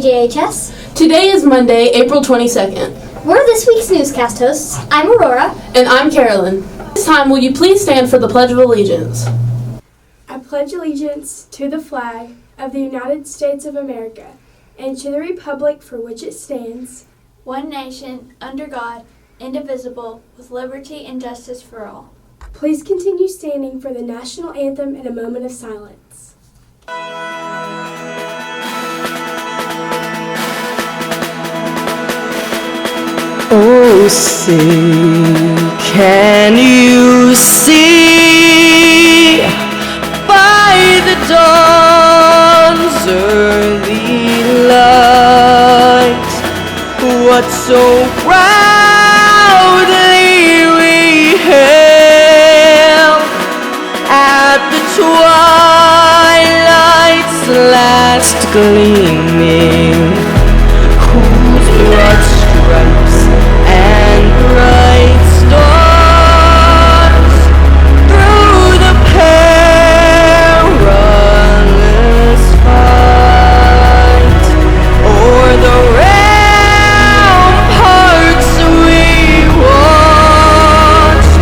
KJHS. Today is Monday, April 22nd. We're this week's newscast hosts. I'm Aurora. And I'm Carolyn. This time, will you please stand for the Pledge of Allegiance? I pledge allegiance to the flag of the United States of America and to the republic for which it stands, one nation, under God, indivisible, with liberty and justice for all. Please continue standing for the national anthem in a moment of silence. Oh, say, can you see by the dawn's early light what so proudly we hailed at the twilight's last gleaming, whose broad stripes and bright stars through the perilous fight o'er the ramparts we watched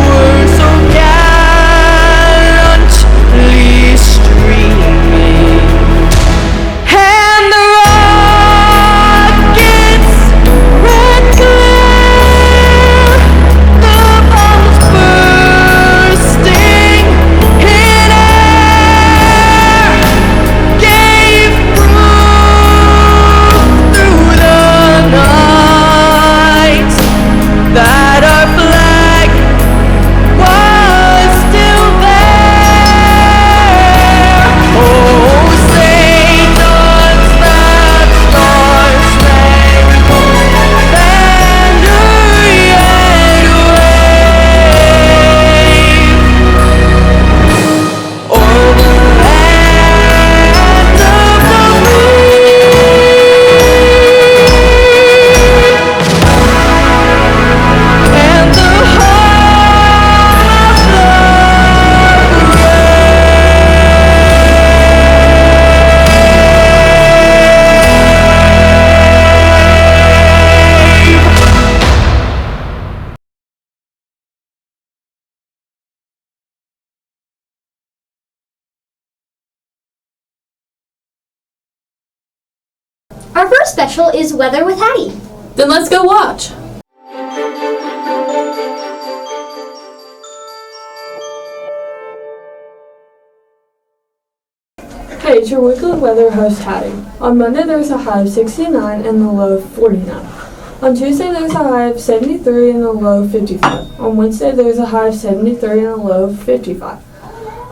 were so gallantly streaming, and the rockets red glare, the bombs bursting in air, gave proof through the night that our flag was still there. Oh, say does that star-spangled banner yet wave o'er the land of the free and the home of the Our first special is Weather with Hattie. Then let's go watch. Hey, it's your weekly weather host, Hattie. On Monday, there's a high of 69 and a low of 49. On Tuesday, there's a high of 73 and a low of 55. On Wednesday, there's a high of 73 and a low of 55.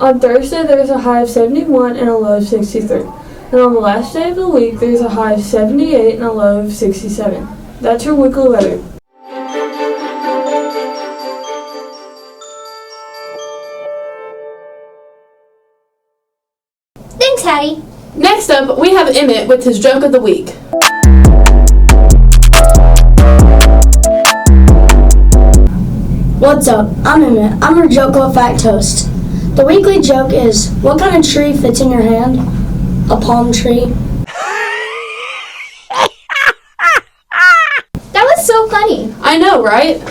On Thursday, there's a high of 71 and a low of 63. And on the last day of the week, there's a high of 78 and a low of 67. That's your weekly weather. Thanks, Hattie. Next up, we have Emmett with his joke of the week. What's up? I'm Emmett. I'm your joke of fact host. The weekly joke is, what kind of tree fits in your hand? A palm tree. That was so funny. I know, right?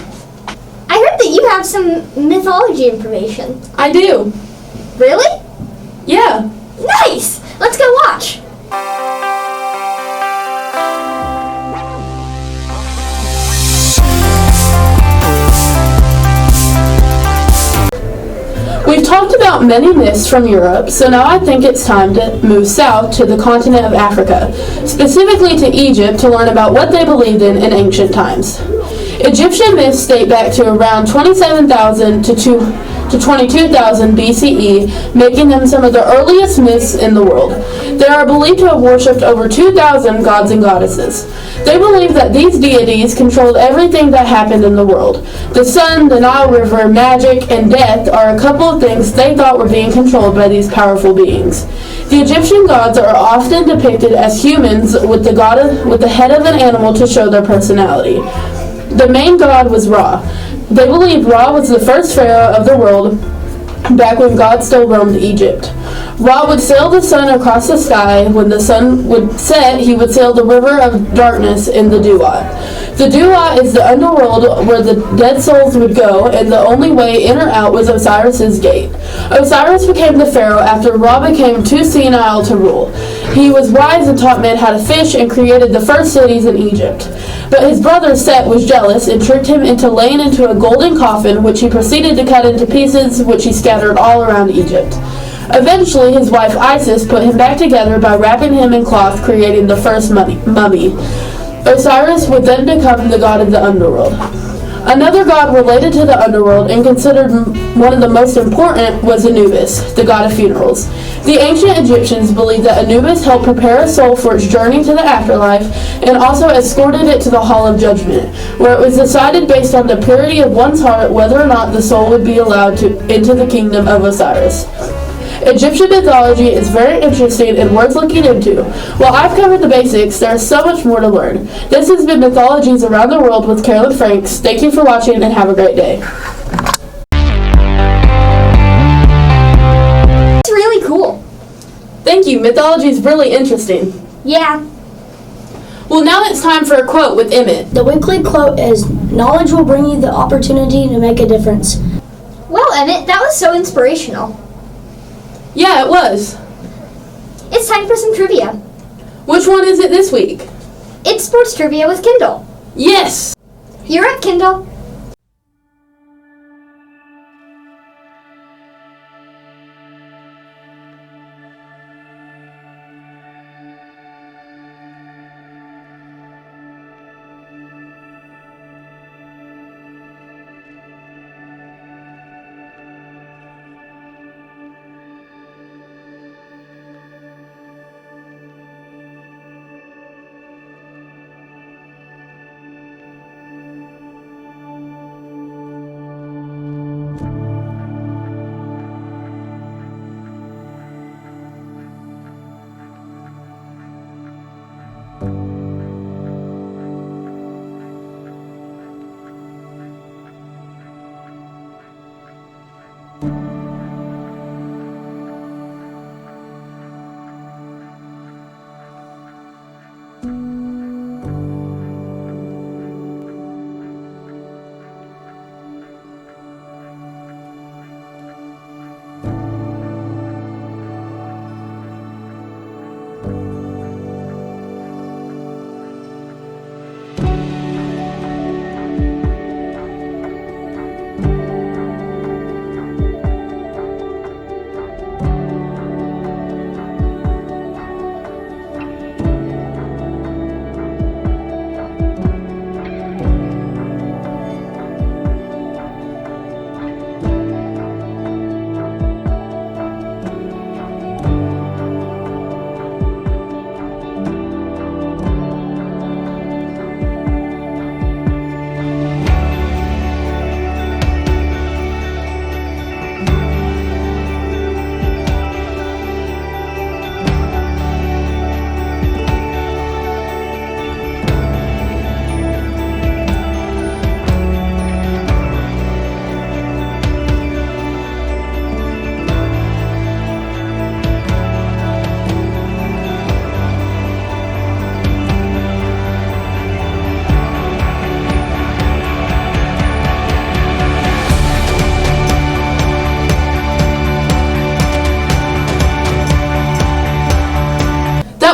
I heard that you have some mythology information. I do. Really? Yeah. Nice! Let's go watch. We've talked about many myths from Europe, so now I think it's time to move south to the continent of Africa, specifically to Egypt, to learn about what they believed in ancient times. Egyptian myths date back to around 27,000 to 22,000 BCE, making them some of the earliest myths in the world. They are believed to have worshipped over 2,000 gods and goddesses. They believed that these deities controlled everything that happened in the world. The sun, the Nile River, magic, and death are a couple of things they thought were being controlled by these powerful beings. The Egyptian gods are often depicted as humans with the head of an animal to show their personality. The main god was Ra. They believed Ra was the first pharaoh of the world back when God still roamed Egypt. Ra would sail the sun across the sky. When the sun would set, he would sail the river of darkness in the Duat. The Duat is the underworld where the dead souls would go, and the only way in or out was Osiris's gate. Osiris became the pharaoh after Ra became too senile to rule. He was wise and taught men how to fish and created the first cities in Egypt. But his brother Set was jealous and tricked him into laying into a golden coffin, which he proceeded to cut into pieces, which he scattered all around Egypt. Eventually, his wife Isis put him back together by wrapping him in cloth, creating the first mummy. Osiris would then become the god of the underworld. Another god related to the underworld and considered one of the most important was Anubis, the god of funerals. The ancient Egyptians believed that Anubis helped prepare a soul for its journey to the afterlife and also escorted it to the Hall of Judgment, where it was decided based on the purity of one's heart whether or not the soul would be allowed into the kingdom of Osiris. Egyptian mythology is very interesting and worth looking into. While I've covered the basics, there is so much more to learn. This has been Mythologies Around the World with Carolyn Franks. Thank you for watching and have a great day. It's really cool. Thank you. Mythology is really interesting. Yeah. Well, now it's time for a quote with Emmett. The weekly quote is, "Knowledge will bring you the opportunity to make a difference." Well, Emmett, that was so inspirational. Yeah, it was. It's time for some trivia. Which one is it this week? It's sports trivia with Kendall. Yes! You're up, Kendall.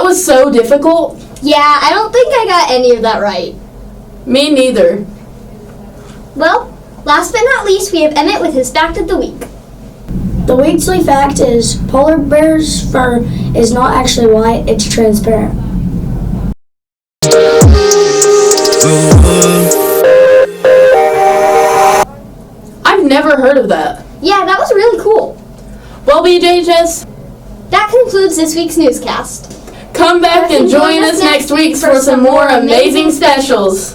Was so difficult. Yeah, I don't think I got any of that right. Me neither. Well, last but not least, we have Emmett with his fact of the week. The weekly fact is, polar bear's fur is not actually white, it's transparent. I've never heard of that. Yeah, that was really cool. Well, BJHS, That concludes this week's newscast. come back and join us next week for some more amazing specials.